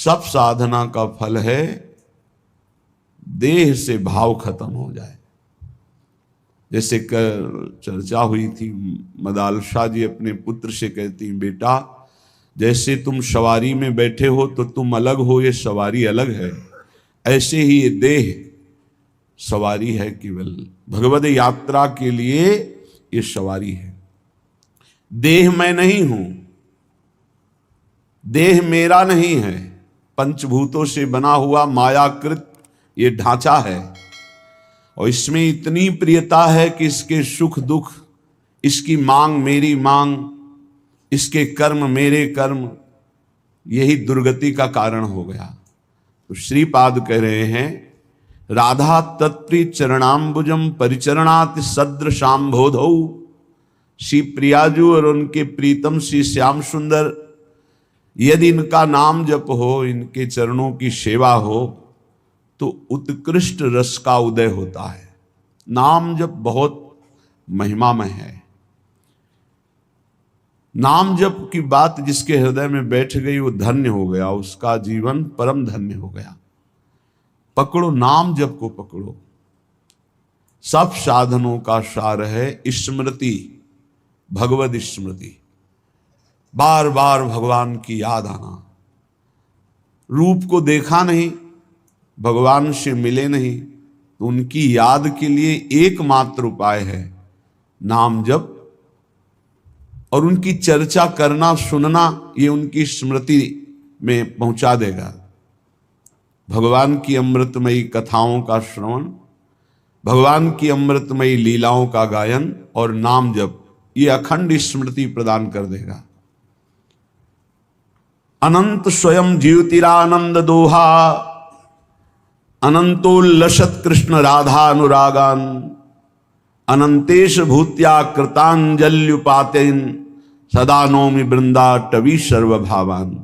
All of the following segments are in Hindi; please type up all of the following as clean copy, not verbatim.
सब साधना का फल है देह से भाव खत्म हो जाए। जैसे कर चर्चा हुई थी, मदाल शाह जी अपने पुत्र से कहती, बेटा जैसे तुम सवारी में बैठे हो तो तुम अलग हो, ये सवारी अलग है, ऐसे ही ये देह सवारी है, केवल भगवद यात्रा के लिए ये सवारी है। देह मैं नहीं हूं, देह मेरा नहीं है, पंचभूतों से बना हुआ मायाकृत ये ढांचा है, और इसमें इतनी प्रियता है कि इसके सुख दुख, इसकी मांग मेरी मांग, इसके कर्म मेरे कर्म, यही दुर्गति का कारण हो गया। तो श्रीपाद कह रहे हैं, राधा तत्प्रिय चरणाम्बुजम परिचरणाति सदृशाम बोधौ। श्री प्रियाजू और उनके प्रीतम श्री श्याम सुंदर, यदि इनका नाम जप हो, इनके चरणों की सेवा हो, तो उत्कृष्ट रस का उदय होता है। नाम जप बहुत महिमामय है। नाम जप की बात जिसके हृदय में बैठ गई वो धन्य हो गया, उसका जीवन परम धन्य हो गया। पकड़ो नाम जप को, पकड़ो। सब साधनों का सार है स्मृति, भगवद स्मृति। बार बार भगवान की याद आना। रूप को देखा नहीं, भगवान से मिले नहीं, तो उनकी याद के लिए एकमात्र उपाय है नाम जप, और उनकी चर्चा करना सुनना, ये उनकी स्मृति में पहुंचा देगा। भगवान की अमृतमयी कथाओं का श्रवण, भगवान की अमृतमयी लीलाओं का गायन और नाम जप, ये अखंड स्मृति प्रदान कर देगा। अनंत स्वयं ज्योतिरानंद दोहा, अनंतोल्लसत कृष्ण राधा अनुरागान, अनंतेश भूत्या कृतांजल्युपातेन, सदा नौमि वृंदा टवी सर्वभावान।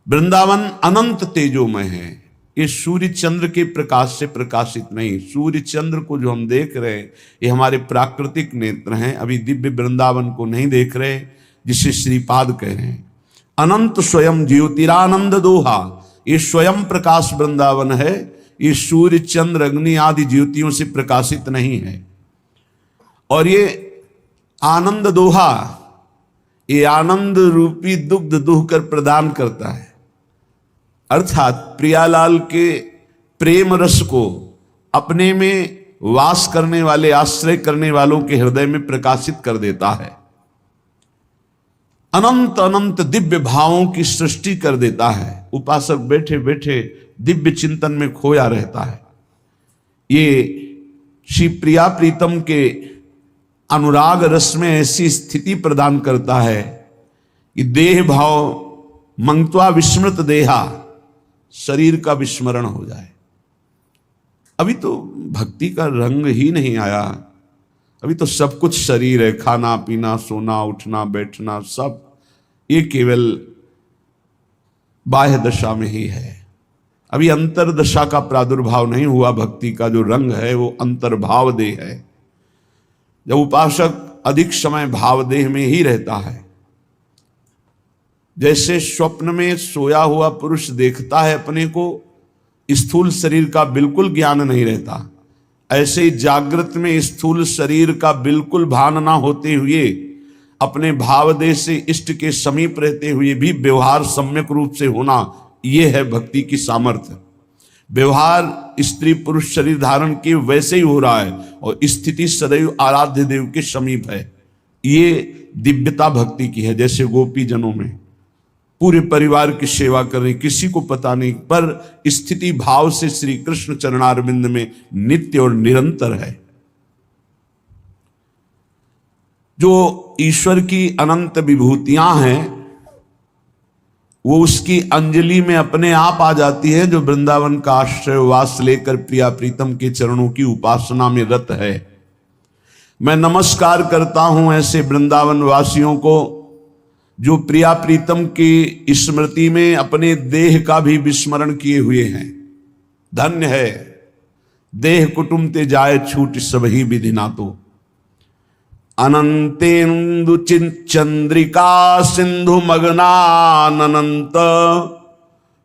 वृंदावन अनंत तेजोमय है। ये सूर्य चंद्र के प्रकाश से प्रकाशित नहीं। सूर्य चंद्र को जो हम देख रहे हैं ये हमारे प्राकृतिक नेत्र हैं, अभी दिव्य वृंदावन को नहीं देख रहे, जिसे श्रीपाद कह रहे हैं। अनंत स्वयं ज्योतिरानंद दोहा, ये स्वयं प्रकाश वृंदावन है, ये सूर्य चंद्र अग्नि आदि ज्योतियों से प्रकाशित नहीं है। और ये आनंद दोहा, ये आनंद रूपी दुग्ध दुह कर प्रदान करता है, अर्थात प्रियालाल के प्रेम रस को अपने में वास करने वाले, आश्रय करने वालों के हृदय में प्रकाशित कर देता है। अनंत अनंत दिव्य भावों की सृष्टि कर देता है। उपासक बैठे बैठे दिव्य चिंतन में खोया रहता है। ये श्री प्रिया प्रीतम के अनुराग रस में ऐसी स्थिति प्रदान करता है कि देह भाव मंगत्वा विस्मृत देहा, शरीर का विस्मरण हो जाए। अभी तो भक्ति का रंग ही नहीं आया, अभी तो सब कुछ शरीर है, खाना पीना सोना उठना बैठना सब, ये केवल बाह्य दशा में ही है। अभी अंतर दशा का प्रादुर्भाव नहीं हुआ। भक्ति का जो रंग है वो अंतर्भाव देह है। जब उपासक अधिक समय भाव देह में ही रहता है, जैसे स्वप्न में सोया हुआ पुरुष देखता है अपने को, स्थूल शरीर का बिल्कुल ज्ञान नहीं रहता, ऐसे ही जागृत में स्थूल शरीर का बिल्कुल भान ना होते हुए अपने भावदेह से इष्ट के समीप रहते हुए भी व्यवहार सम्यक रूप से होना, यह है भक्ति की सामर्थ्य। व्यवहार स्त्री पुरुष शरीर धारण के वैसे ही हो रहा है और स्थिति सदैव आराध्य देव के समीप है। ये दिव्यता भक्ति की है। जैसे गोपी जनों में पूरे परिवार की सेवा कर रहे, किसी को पता नहीं, पर स्थिति भाव से श्री कृष्ण चरणारविंद में नित्य और निरंतर है। जो ईश्वर की अनंत विभूतियां हैं वो उसकी अंजलि में अपने आप आ जाती है, जो वृंदावन का आश्रयवास लेकर प्रिया प्रीतम के चरणों की उपासना में रत है। मैं नमस्कार करता हूं ऐसे वृंदावन वासियों को जो प्रिया प्रीतम की स्मृति में अपने देह का भी विस्मरण किए हुए हैं। धन्य है देह कुटुम ते जाए छूट सबही विधि ना तो। अनंतेन्दु चंद्रिका सिंधु मगनानंत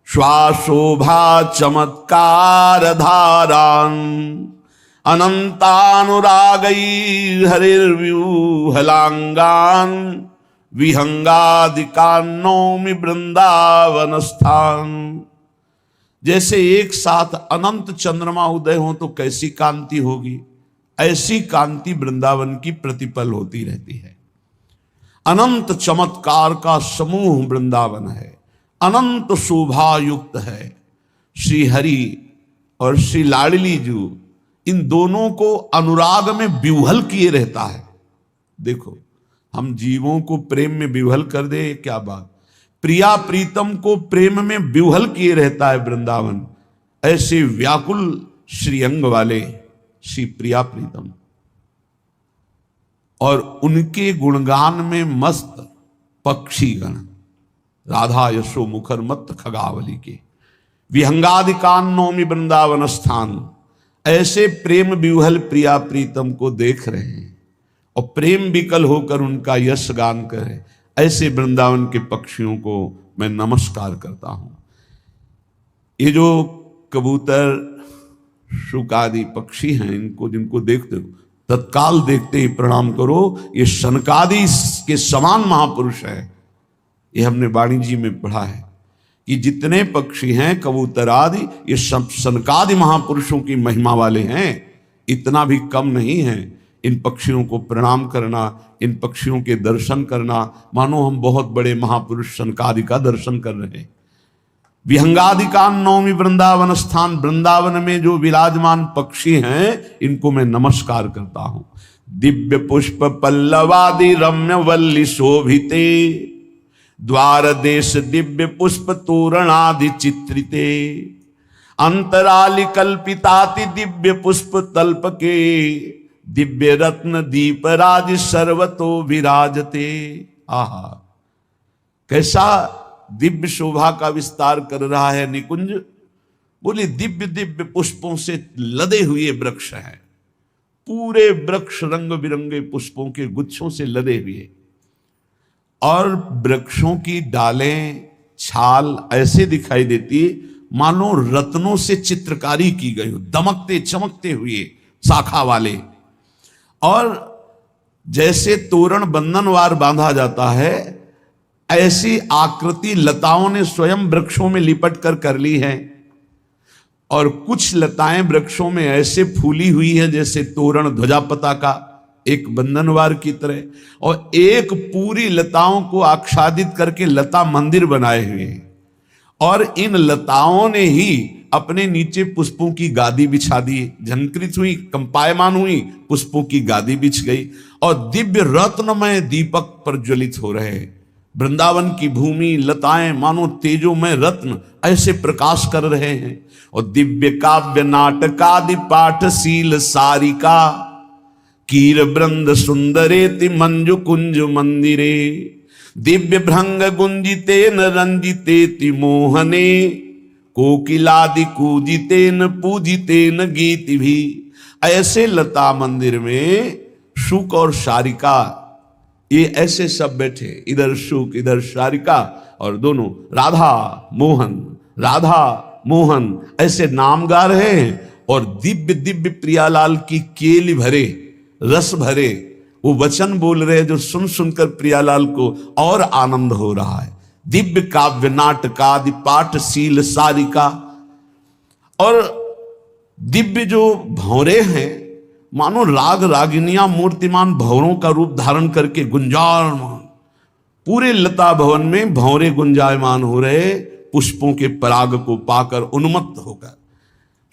श्वाशोभा चमत्कार धारान अनंतानुरागई हरिर्व्यूहलांगान विहंगादिकान्नौमि वृंदावन स्थान। जैसे एक साथ अनंत चंद्रमा उदय हो तो कैसी कांति होगी, ऐसी कांति वृंदावन की प्रतिपल होती रहती है। अनंत चमत्कार का समूह वृंदावन है, अनंत शोभा युक्त है। श्री हरि और श्री लाडली जी इन दोनों को अनुराग में विह्वल किए रहता है। देखो, हम जीवों को प्रेम में विह्वल कर दे, क्या बात। प्रिया प्रीतम को प्रेम में विह्वल किए रहता है वृंदावन। ऐसे व्याकुल श्रीअंग वाले श्री प्रिया प्रीतम और उनके गुणगान में मस्त पक्षीगण राधा यशो मुखर मत खगावली के विहंगादिकान नौमी वृंदावन स्थान। ऐसे प्रेम विह्वल प्रिया प्रीतम को देख रहे हैं और प्रेम विकल होकर उनका यश गान करें। ऐसे वृंदावन के पक्षियों को मैं नमस्कार करता हूं। ये जो कबूतर शुक आदि पक्षी हैं, इनको जिनको देखते हो तत्काल देखते ही प्रणाम करो। ये शनकादि के समान महापुरुष है। ये हमने वाणी जी में पढ़ा है कि जितने पक्षी हैं कबूतर आदि, ये सब शनकादि महापुरुषों की महिमा वाले हैं, इतना भी कम नहीं है। इन पक्षियों को प्रणाम करना, इन पक्षियों के दर्शन करना, मानो हम बहुत बड़े महापुरुष शनकादि का दर्शन कर रहे हैं। विहंगादिकान नौमी वृंदावन स्थान। वृंदावन में जो विराजमान पक्षी हैं, इनको मैं नमस्कार करता हूं। दिव्य पुष्प पल्लवादि रम्य वल्ली शोभिते द्वार देश दिव्य पुष्प तोरणादि चित्रिते अंतरालि कल्पिताति दिव्य पुष्प तल्प के दिव्य रत्न दीप राज सर्वतो विराजते। आहा, कैसा दिव्य शोभा का विस्तार कर रहा है निकुंज। बोले दिव्य दिव्य पुष्पों से लदे हुए वृक्ष हैं, पूरे वृक्ष रंग बिरंगे पुष्पों के गुच्छों से लदे हुए, और वृक्षों की डालें छाल ऐसे दिखाई देती मानो रत्नों से चित्रकारी की गई हो, दमकते चमकते हुए शाखा वाले। और जैसे तोरण बंधनवार बांधा जाता है, ऐसी आकृति लताओं ने स्वयं वृक्षों में लिपट कर ली है। और कुछ लताएं वृक्षों में ऐसे फूली हुई है जैसे तोरण ध्वजा पताका एक बंधनवार की तरह, और एक पूरी लताओं को आच्छादित करके लता मंदिर बनाए हुए हैं। और इन लताओं ने ही अपने नीचे पुष्पों की गादी बिछा दी, झंकृत हुई, कंपायमान हुई, पुष्पों की गादी बिछ गई, और दिव्य रत्नमय दीपक प्रज्वलित हो रहे हैं। वृंदावन की भूमि लताएं मानो तेजोमय रत्न ऐसे प्रकाश कर रहे हैं। और दिव्य काव्य नाटकादि पाठशील सारिका कीर वृंद सुंदरेति मंजु कुंज मंदिरे दिव्य भृंग गुंजितेन रंजितेति मोहने कोकिलादि कूजितेन पूजितेन गीत भी। ऐसे लता मंदिर में शुक और शारिका ये ऐसे सब बैठे, इधर शुक इधर शारिका, और दोनों राधा मोहन ऐसे नाम गा रहे हैं। और दिव्य दिव्य प्रियालाल की केली भरे रस भरे वो वचन बोल रहे हैं, जो सुन सुनकर प्रियालाल को और आनंद हो रहा है। दिव्य काव्य नाटकादि पाठशील सारिका, और दिव्य जो भौरे हैं मानो राग रागिनियां मूर्तिमान भौरों का रूप धारण करके गुंजायमान, पूरे लता भवन में भौरे गुंजायमान हो रहे, पुष्पों के पराग को पाकर उन्मत्त होकर।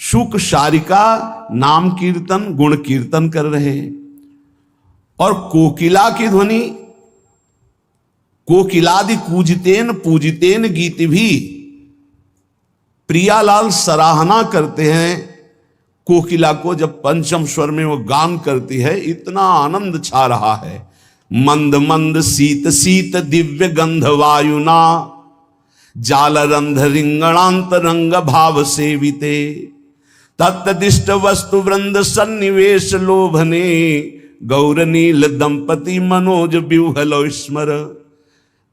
शुक शारिका नाम कीर्तन गुण कीर्तन कर रहे हैं। और कोकिला की ध्वनि, कोकिलादि कूजितेन पूजितेन गीत भी। प्रियालाल सराहना करते हैं कोकिला को, जब पंचम स्वर में वो गान करती है, इतना आनंद छा रहा है। मंद मंद शीत शीत दिव्य गंध वायुना जाल रंध रिंगणांत रंग भाव सेविते तत्दिष्ट वस्तु वृंद सन्निवेश लोभने गौर नील दंपति मनोज व्यूहलो स्मर।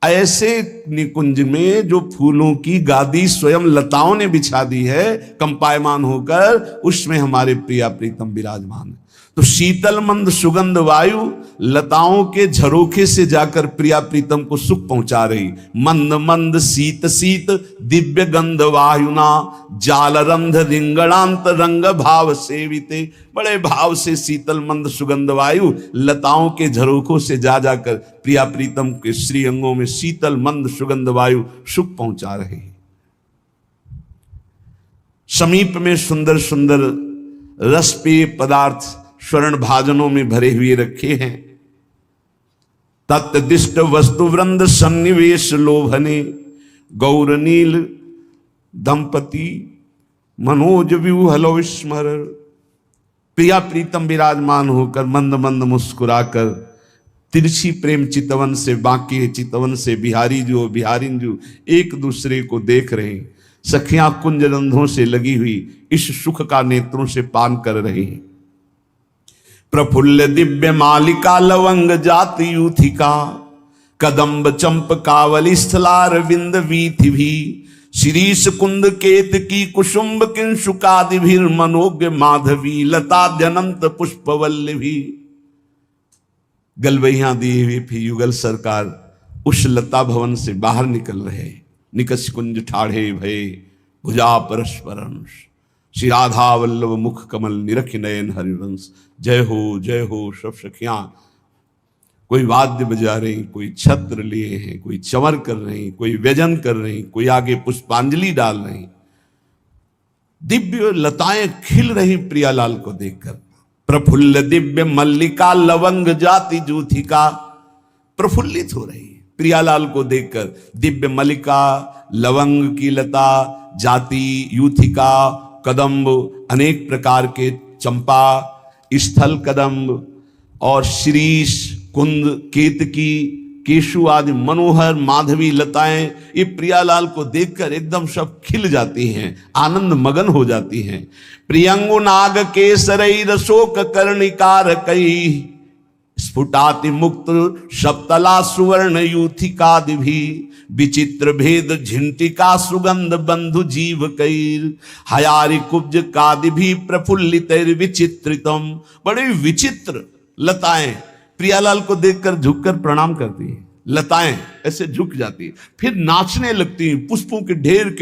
ऐसे निकुंज में जो फूलों की गादी स्वयं लताओं ने बिछा दी है कंपायमान होकर, उसमें हमारे प्रिया प्रीतम विराजमान है। तो शीतल मंद सुगंध वायु लताओं के झरोखे से जाकर प्रिया प्रीतम को सुख पहुंचा रही। मंद मंद शीत शीत दिव्य गंध वायुना जाल रंध रिंगणांत रंग भाव सेविते। बड़े भाव से शीतल मंद सुगंध वायु लताओं के झरोखों से जा जाकर प्रिया प्रीतम के श्री अंगों में शीतल मंद सुगंध वायु सुख पहुंचा रही। समीप में सुंदर सुंदर रसपेय पदार्थ स्वर्ण भाजनों में भरे हुए रखे हैं। तत्दिष्ट वस्तु वृंद सन्निवेश लोभने गौर नील दंपति मनोज व्यूहलो स्मर। प्रिया प्रीतम विराजमान होकर मंद मंद मुस्कुराकर तिरछी प्रेम चितवन से बाकी चितवन से बिहारी जो बिहारिन जो एक दूसरे को देख रहे हैं। सखियां कुंज रंध्रों से लगी हुई इस सुख का नेत्रों से पान कर रही हैं। प्रफुल्ल दिव्य मालिका लवंग जाति यूथिका कदम्ब चंपकावली स्थलार विंद वीथि भी शिरीष कुंद केत की कुसुम्ब किंशुकादिभिर मनोज्ञ माधवी लता जनंत पुष्पवल्लभी। गलवैया दिए हुए फिर युगल सरकार उस लता भवन से बाहर निकल रहे। निकष कुंज ठाढ़े भये भुजा परस्परंश श्री राधा वल्लभ मुख कमल निरख नयन हरिवंश। जय हो सब सखियां। कोई वाद्य बजा रही, कोई छत्र लिए हैं, कोई चमर कर रही, कोई व्यजन कर रही, कोई आगे पुष्पांजलि डाल रही। दिव्य लताएं खिल रही प्रियालाल को देखकर। प्रफुल्ल दिव्य मल्लिका लवंग जाति जूथिका प्रफुल्लित हो रही प्रियालाल को देखकर। दिव्य मल्लिका लवंग की लता जाति यूथिका कदम्ब अनेक प्रकार के चंपा स्थल कदम्ब और शिरीष कुंद केतकी केशु आदि मनोहर माधवी लताएं ये प्रियालाल को देखकर एकदम सब खिल जाती हैं, आनंद मगन हो जाती हैं। प्रियंगु नाग केसरई रशोक कर्णिकार कई स्फुटाति मुक्त सप्तला सुवर्ण यूथिकादि भी विचित्र भेद झिंटिका सुगंध बंधु जीव कैर हयारी कुब्ज कादि भी प्रफुल्लित विचित्रितम। बड़े विचित्र लताएं प्रियालाल को देखकर झुककर प्रणाम करती हैं। लताएं ऐसे झुक जाती है, फिर नाचने लगती हैं। पुष्पों के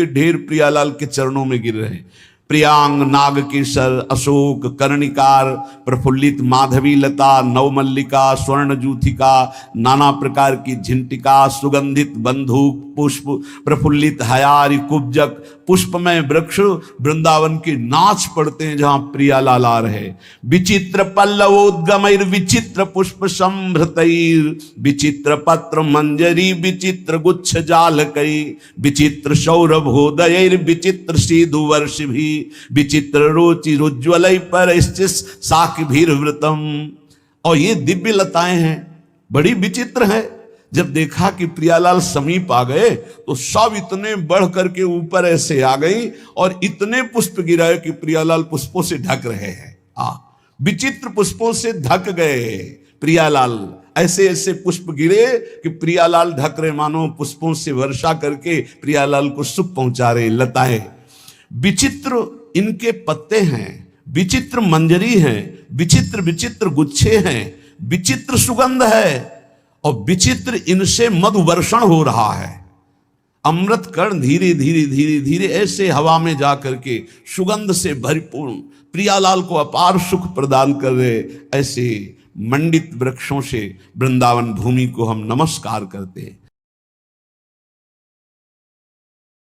ढेर प्रियालाल के चरणों में गिर रहे हैं। प्रियांग नागकेसर अशोक कर्णिकार प्रफुल्लित माधवी लता नवमल्लिका स्वर्ण जूथिका नाना प्रकार की झिंटिका सुगंधित बंधुक पुष्प प्रफुल्लित हयारी कुब्जक पुष्पमय वृक्ष वृंदावन के नाच पड़ते हैं जहां प्रियालाल आ रहे। विचित्र पल्लवोद्गमैर विचित्र पुष्प संभृतैर विचित्र पत्र मंजरी विचित्र गुच्छ जालकै विचित्र सौरभोदयैर विचित्र सीधु वर्ष भी विचित्र रोचि रुज्ज्वल पर साखिभिर्वृतम। और ये दिव्य लताएं हैं, बड़ी विचित्र है। जब देखा कि प्रियालाल समीप आ गए तो सब इतने बढ़ करके ऊपर ऐसे आ गई और इतने पुष्प गिराए कि प्रियालाल पुष्पों से ढक रहे हैं। विचित्र पुष्पों से ढक गए प्रियालाल। ऐसे ऐसे पुष्प गिरे कि प्रियालाल ढक रहे, मानो पुष्पों से वर्षा करके प्रियालाल को सुख पहुंचा रहे। लताएं विचित्र इनके पत्ते हैं, विचित्र मंजरी हैं, विचित्र विचित्र गुच्छे हैं, विचित्र सुगंध है और विचित्र इनसे मधु वर्षण हो रहा है। अमृत कण धीरे धीरे धीरे धीरे ऐसे हवा में जा करके सुगंध से भरपूर्ण प्रियालाल को अपार सुख प्रदान कर रहे। ऐसे मंडित वृक्षों से वृंदावन भूमि को हम नमस्कार करते हैं।